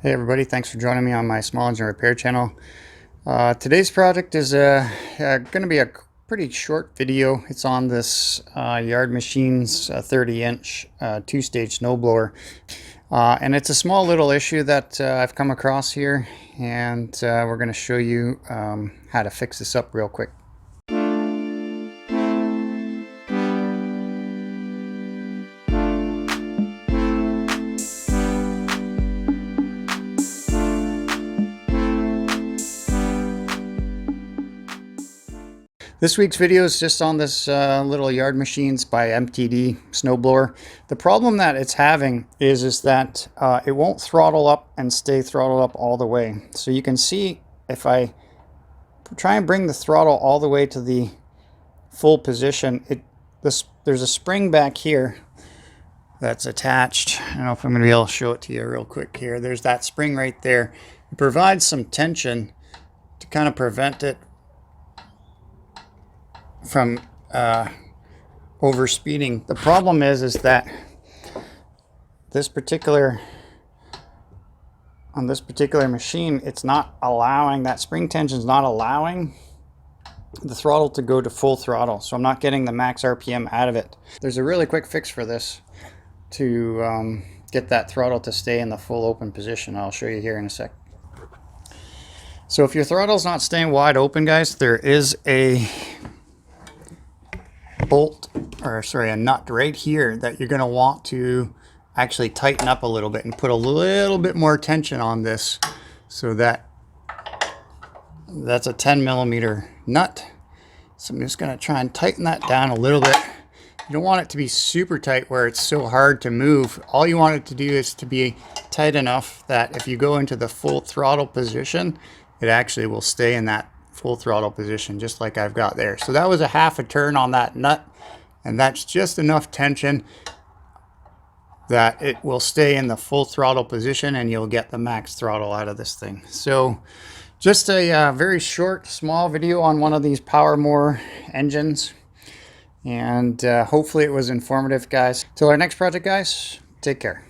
Hey everybody, thanks for joining me on my small engine repair channel. Today's project is going to be a pretty short video. It's on this Yardmachines 30-inch two-stage snowblower. And it's a small little issue that I've come across here, and we're going to show you how to fix this up real quick. This week's video is just on this little Yardmachines by MTD snowblower. The problem that it's having is that it won't throttle up and stay throttled up all the way. So you can see if I try and bring the throttle all the way to the full position, there's a spring back here that's attached. I don't know if I'm going to be able to show it to you real quick here. There's that spring right there. It provides some tension to kind of prevent it from overspeeding. The problem is that on this particular machine, it's not allowing, that spring tension is not allowing the throttle to go to full throttle, so I'm not getting the max RPM out of it. There's a really quick fix for this to get that throttle to stay in the full open position. I'll show you here in a sec. So if your throttle's not staying wide open, guys, there is a a nut right here that you're going to want to actually tighten up a little bit and put a little bit more tension on this, so that's a 10mm nut. So I'm just going to try and tighten that down a little bit. You don't want it to be super tight where it's so hard to move. All you want it to do is to be tight enough that if you go into the full throttle position, it actually will stay in that full throttle position, just like I've got there. So that was a half a turn on that nut, and that's just enough tension that it will stay in the full throttle position and you'll get the max throttle out of this thing. So just a very short, small video on one of these Powermore engines, and hopefully it was informative, guys. Till our next project, guys, take care.